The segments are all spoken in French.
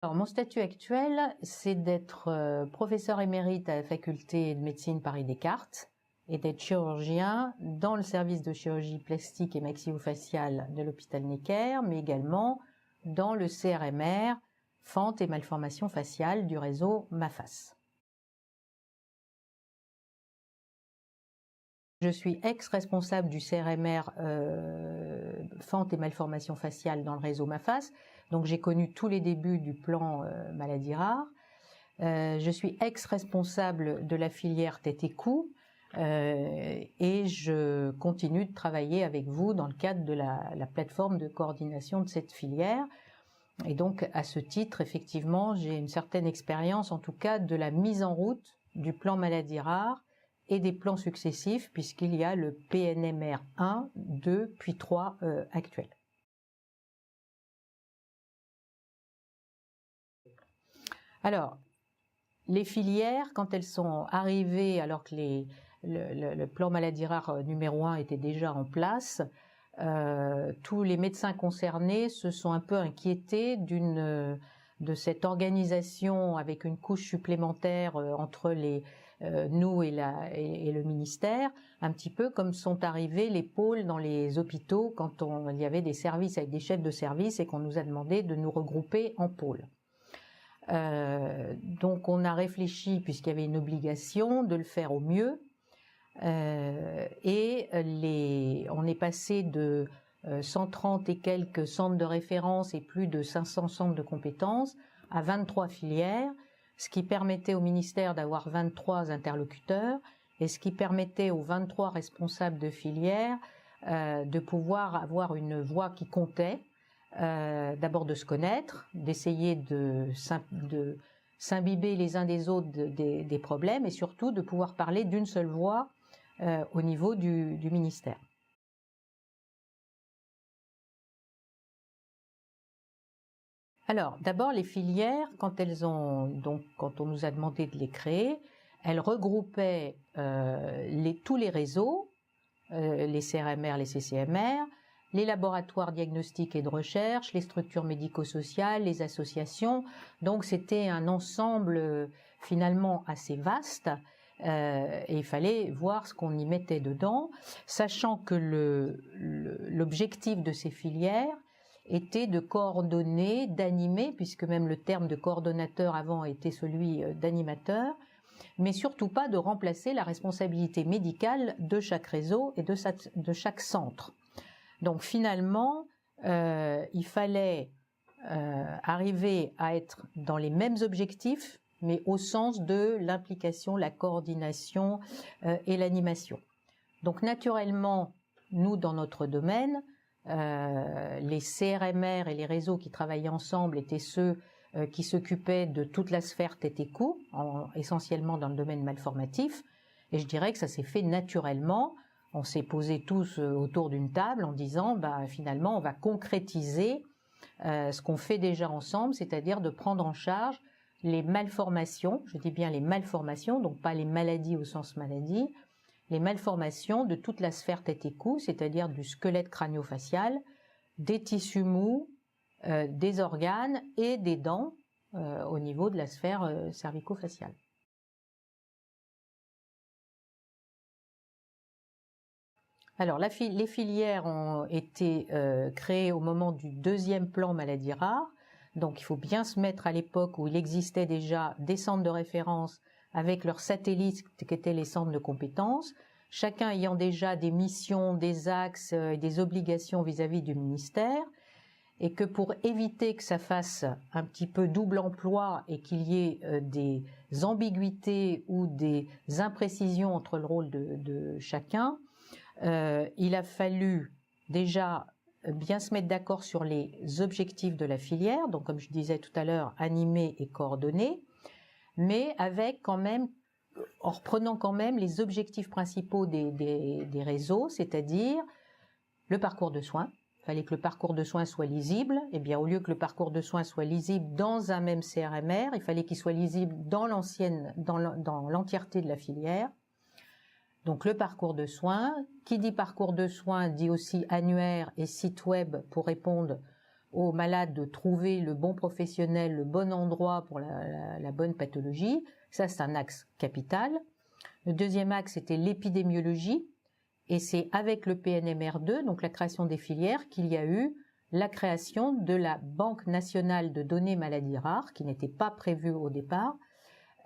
Alors, mon statut actuel, c'est d'être professeur émérite à la faculté de médecine Paris-Descartes et d'être chirurgien dans le service de chirurgie plastique et maxillofaciale de l'hôpital Necker, mais également dans le CRMR, fente et malformation faciale du réseau MAFAS. Je suis ex-responsable du CRMR fente et malformation faciale dans le réseau MAFAS, donc j'ai connu tous les débuts du plan maladies rares. Je suis ex-responsable de la filière tête et cou et je continue de travailler avec vous dans le cadre de la plateforme de coordination de cette filière. Et donc, à ce titre, effectivement, j'ai une certaine expérience, en tout cas, de la mise en route du plan maladies rares et des plans successifs, puisqu'il y a le PNMR 1, 2, puis 3 actuels. Alors, les filières, quand elles sont arrivées, alors que le plan maladies rares numéro 1 était déjà en place, tous les médecins concernés se sont un peu inquiétés de cette organisation avec une couche supplémentaire entre nous et le ministère, un petit peu comme sont arrivés les pôles dans les hôpitaux quand il y avait des services avec des chefs de service et qu'on nous a demandé de nous regrouper en pôles. Donc on a réfléchi, puisqu'il y avait une obligation, de le faire au mieux, et on est passé de 130 et quelques centres de référence et plus de 500 centres de compétences à 23 filières, ce qui permettait au ministère d'avoir 23 interlocuteurs et ce qui permettait aux 23 responsables de filières de pouvoir avoir une voix qui comptait, d'abord de se connaître, d'essayer de s'imbiber les uns des autres des problèmes et surtout de pouvoir parler d'une seule voix au niveau du ministère. Alors, d'abord, les filières, quand on nous a demandé de les créer, elles regroupaient tous les réseaux, les CRMR, les CCMR, les laboratoires diagnostiques et de recherche, les structures médico-sociales, les associations. Donc, c'était un ensemble finalement assez vaste. Et il fallait voir ce qu'on y mettait dedans, sachant que l'objectif de ces filières était de coordonner, d'animer, puisque même le terme de coordonnateur avant était celui d'animateur, mais surtout pas de remplacer la responsabilité médicale de chaque réseau et de chaque centre. Donc finalement, il fallait arriver à être dans les mêmes objectifs, mais au sens de l'implication, la coordination et l'animation. Donc naturellement, nous, dans notre domaine, les CRMR et les réseaux qui travaillaient ensemble étaient ceux qui s'occupaient de toute la sphère tête et cou, essentiellement dans le domaine malformatif, et je dirais que ça s'est fait naturellement. On s'est posés tous autour d'une table en disant, finalement, on va concrétiser ce qu'on fait déjà ensemble, c'est-à-dire de prendre en charge les malformations, je dis bien les malformations, donc pas les maladies au sens maladie, les malformations de toute la sphère tête et cou, c'est-à-dire du squelette crânio-facial, des tissus mous, des organes et des dents au niveau de la sphère cervico-faciale. Alors, les filières ont été créées au moment du deuxième plan maladies rares. Donc, il faut bien se mettre à l'époque où il existait déjà des centres de référence avec leurs satellites qui étaient les centres de compétences, chacun ayant déjà des missions, des axes et des obligations vis-à-vis du ministère, et que pour éviter que ça fasse un petit peu double emploi et qu'il y ait des ambiguïtés ou des imprécisions entre le rôle de chacun, il a fallu déjà bien se mettre d'accord sur les objectifs de la filière, donc comme je disais tout à l'heure, animer et coordonner, mais avec quand même, en reprenant quand même les objectifs principaux des réseaux, c'est-à-dire le parcours de soins. Il fallait que le parcours de soins soit lisible. Eh bien, au lieu que le parcours de soins soit lisible dans un même CRMR, il fallait qu'il soit lisible dans l'entièreté de la filière. Donc le parcours de soins, qui dit parcours de soins dit aussi annuaire et site web pour répondre aux malades de trouver le bon professionnel, le bon endroit pour la bonne pathologie. Ça, c'est un axe capital. Le deuxième axe, c'était l'épidémiologie. Et c'est avec le PNMR2, donc la création des filières, qu'il y a eu la création de la Banque nationale de données maladies rares, qui n'était pas prévue au départ,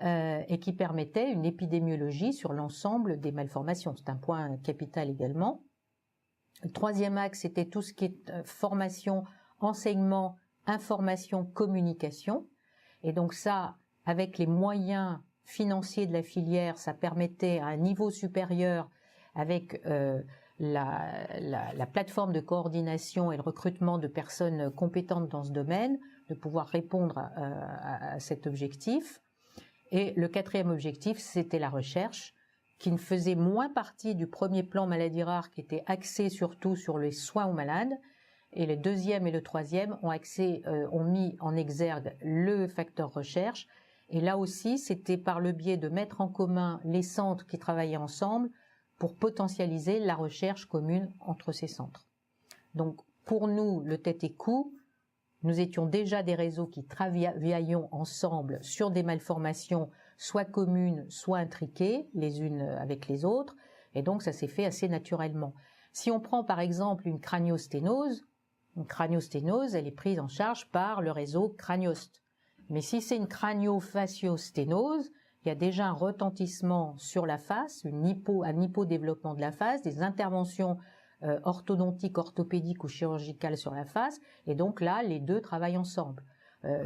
et qui permettait une épidémiologie sur l'ensemble des malformations. C'est un point capital également. Le troisième axe, c'était tout ce qui est formation, enseignement, information, communication. Et donc ça, avec les moyens financiers de la filière, ça permettait à un niveau supérieur, avec la plateforme de coordination et le recrutement de personnes compétentes dans ce domaine, de pouvoir répondre à cet objectif. Et le quatrième objectif, c'était la recherche, qui ne faisait moins partie du premier plan maladies rares, qui était axé surtout sur les soins aux malades. Et le deuxième et le troisième ont mis en exergue le facteur recherche. Et là aussi, c'était par le biais de mettre en commun les centres qui travaillaient ensemble pour potentialiser la recherche commune entre ces centres. Donc, pour nous, le tête et cou, nous étions déjà des réseaux qui travaillions ensemble sur des malformations soit communes, soit intriquées, les unes avec les autres, et donc ça s'est fait assez naturellement. Si on prend par exemple une craniosténose, elle est prise en charge par le réseau Craniost. Mais si c'est une craniofasciosténose, il y a déjà un retentissement sur la face, un hypodéveloppement de la face, des interventions orthodontiques, orthopédiques ou chirurgicales sur la face, et donc là, les deux travaillent ensemble.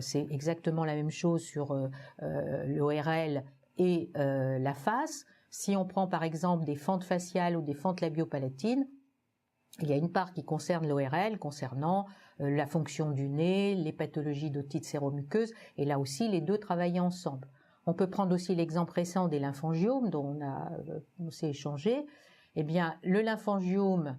C'est exactement la même chose sur l'ORL et la face. Si on prend par exemple des fentes faciales ou des fentes labiopalatines, il y a une part qui concerne l'ORL, concernant la fonction du nez, les pathologies d'otite séromuqueuse, et là aussi, les deux travaillent ensemble. On peut prendre aussi l'exemple récent des lymphangiomes, dont on s'est échangé. Eh bien, le lymphangiome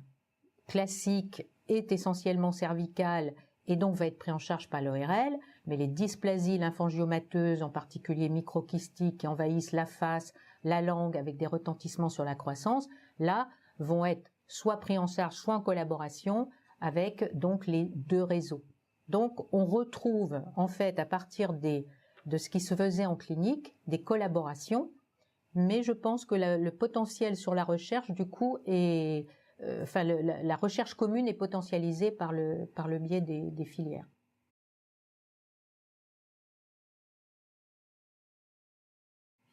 classique est essentiellement cervical et donc va être pris en charge par l'ORL, mais les dysplasies lymphangiomateuses, en particulier microkystiques, qui envahissent la face, la langue, avec des retentissements sur la croissance, là, vont être soit pris en charge, soit en collaboration avec donc les deux réseaux. Donc, on retrouve en fait à partir de ce qui se faisait en clinique des collaborations, mais je pense que le potentiel sur la recherche du coup est la recherche commune est potentialisée par le biais des filières.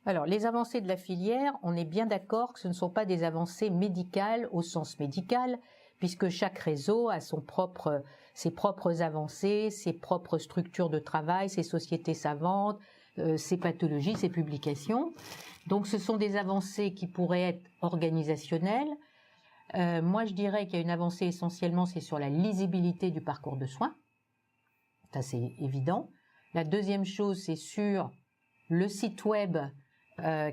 Alors, les avancées de la filière, on est bien d'accord que ce ne sont pas des avancées médicales au sens médical, puisque chaque réseau a ses propres avancées, ses propres structures de travail, ses sociétés savantes, ses pathologies, ses publications. Donc, ce sont des avancées qui pourraient être organisationnelles. Moi, je dirais qu'il y a une avancée essentiellement, c'est sur la lisibilité du parcours de soins. Ça, c'est évident. La deuxième chose, c'est sur le site web,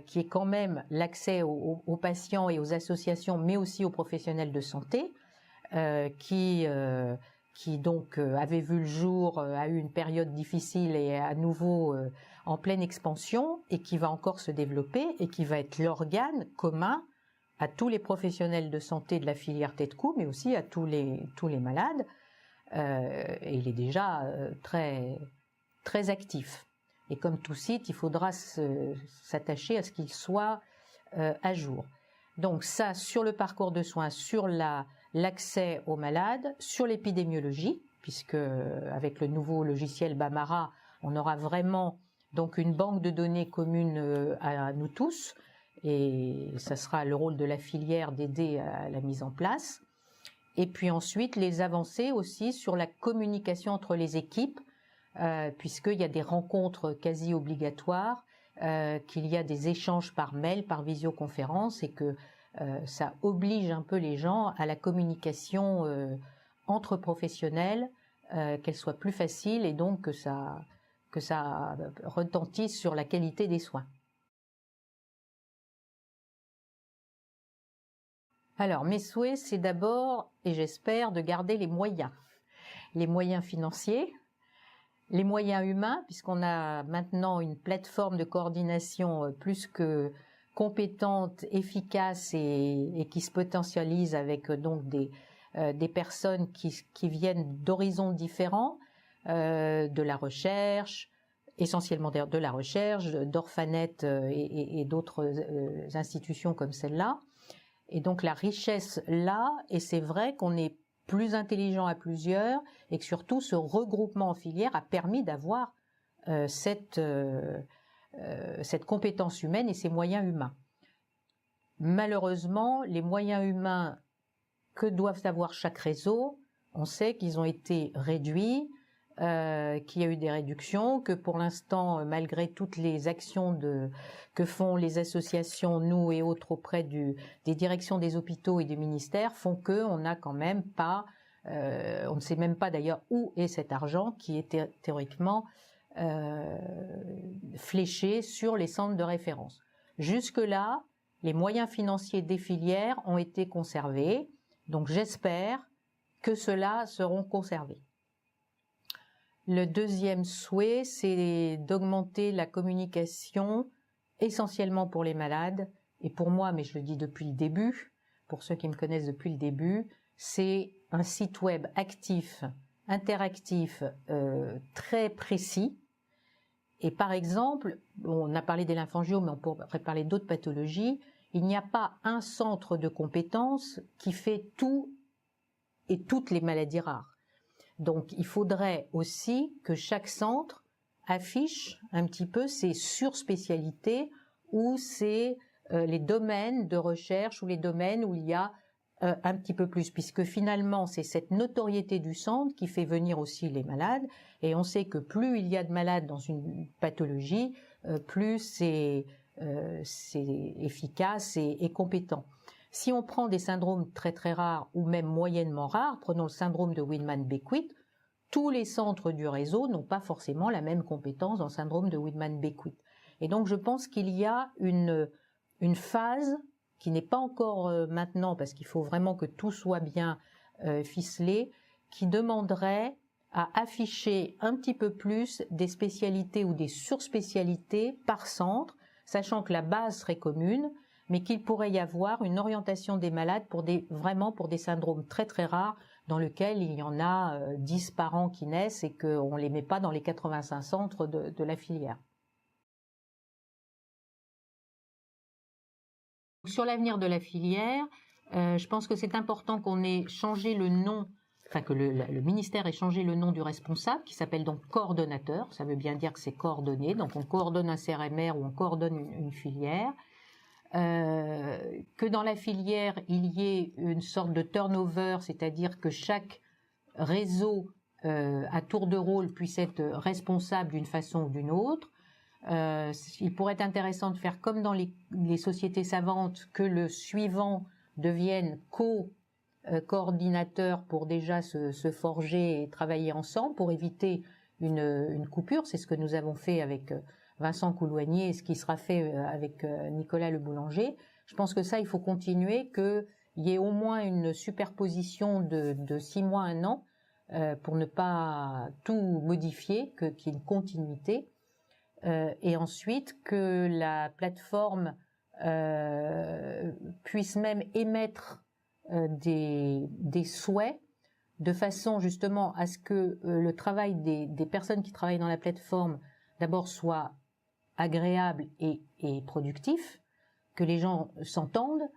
qui est quand même l'accès aux patients et aux associations, mais aussi aux professionnels de santé, qui donc avait vu le jour, a eu une période difficile et est à nouveau en pleine expansion, et qui va encore se développer et qui va être l'organe commun à tous les professionnels de santé de la filière tête-cou, mais aussi à tous les malades. Et il est déjà très, très actif. Et comme tout site, il faudra s'attacher à ce qu'il soit à jour. Donc ça, sur le parcours de soins, sur l'accès aux malades, sur l'épidémiologie, puisque avec le nouveau logiciel Bamara, on aura vraiment donc une banque de données commune à nous tous, et ça sera le rôle de la filière d'aider à la mise en place. Et puis ensuite, les avancées aussi sur la communication entre les équipes, puisqu'il y a des rencontres quasi obligatoires, qu'il y a des échanges par mail, par visioconférence, et que ça oblige un peu les gens à la communication entre professionnels, qu'elle soit plus facile, et donc que ça retentisse sur la qualité des soins. Alors, mes souhaits, c'est d'abord, et j'espère, de garder les moyens financiers, les moyens humains, puisqu'on a maintenant une plateforme de coordination plus que compétente, efficace et qui se potentialise avec donc des personnes qui viennent d'horizons différents, de la recherche, essentiellement d'ailleurs de la recherche, d'Orphanet et d'autres institutions comme celle-là. Et donc la richesse là, et c'est vrai qu'on est plus intelligent à plusieurs, et que surtout ce regroupement en filière a permis d'avoir cette compétence humaine et ces moyens humains. Malheureusement, les moyens humains que doivent avoir chaque réseau, on sait qu'ils ont été réduits, qu'il y a eu des réductions, que pour l'instant, malgré toutes les actions que font les associations, nous et autres auprès des directions des hôpitaux et du ministère, font que on n'a quand même pas, on ne sait même pas d'ailleurs où est cet argent qui est théoriquement fléché sur les centres de référence. Jusque-là, les moyens financiers des filières ont été conservés, donc j'espère que ceux-là seront conservés. Le deuxième souhait, c'est d'augmenter la communication, essentiellement pour les malades, et pour moi, mais je le dis depuis le début, pour ceux qui me connaissent depuis le début, c'est un site web actif, interactif, très précis. Et par exemple, on a parlé des lymphangios, mais on pourrait parler d'autres pathologies, il n'y a pas un centre de compétences qui fait tout et toutes les maladies rares. Donc, il faudrait aussi que chaque centre affiche un petit peu ses surspécialités ou les domaines de recherche ou les domaines où il y a un petit peu plus, puisque finalement, c'est cette notoriété du centre qui fait venir aussi les malades. Et on sait que plus il y a de malades dans une pathologie, plus c'est efficace et compétent. Si on prend des syndromes très très rares ou même moyennement rares, prenons le syndrome de Wiedemann-Beckwith, tous les centres du réseau n'ont pas forcément la même compétence dans le syndrome de Wiedemann-Beckwith. Et donc je pense qu'il y a une phase qui n'est pas encore maintenant, parce qu'il faut vraiment que tout soit bien ficelé, qui demanderait à afficher un petit peu plus des spécialités ou des surspécialités par centre, sachant que la base serait commune, mais qu'il pourrait y avoir une orientation des malades vraiment pour des syndromes très très rares dans lesquels il y en a 10 par an qui naissent et qu'on ne les met pas dans les 85 centres de la filière. Sur l'avenir de la filière, je pense que c'est important qu'on ait changé le nom, enfin que le ministère ait changé le nom du responsable, qui s'appelle donc coordonnateur, ça veut bien dire que c'est coordonné, donc on coordonne un CRMR ou on coordonne une filière. Que dans la filière, il y ait une sorte de turnover, c'est-à-dire que chaque réseau à tour de rôle puisse être responsable d'une façon ou d'une autre. Il pourrait être intéressant de faire comme dans les sociétés savantes, que le suivant devienne coordinateur pour déjà se forger et travailler ensemble pour éviter une coupure. C'est ce que nous avons fait avec Vincent Couloigny et ce qui sera fait avec Nicolas Le Boulanger. Je pense que ça, il faut continuer, qu'il y ait au moins une superposition de 6 mois, 1 an, pour ne pas tout modifier, qu'il y ait une continuité. Et ensuite que la plateforme puisse même émettre des souhaits de façon justement à ce que le travail des personnes qui travaillent dans la plateforme d'abord soit agréable et productif, que les gens s'entendent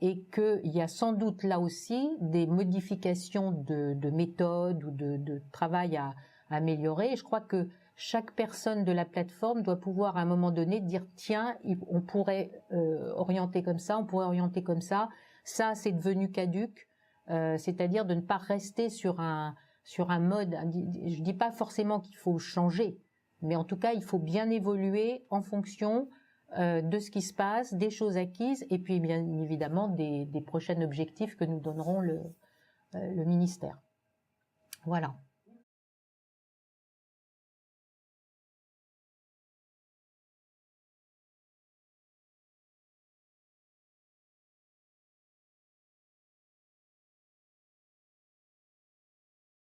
et qu'il y a sans doute là aussi des modifications de méthode ou de travail à améliorer. Et je crois que chaque personne de la plateforme doit pouvoir à un moment donné dire tiens, on pourrait orienter comme ça, on pourrait orienter comme ça c'est devenu caduc, c'est-à-dire de ne pas rester sur un mode. Je dis pas forcément qu'il faut changer, mais en tout cas il faut bien évoluer en fonction de ce qui se passe, des choses acquises et puis bien évidemment des prochains objectifs que nous donnerons le ministère. Voilà.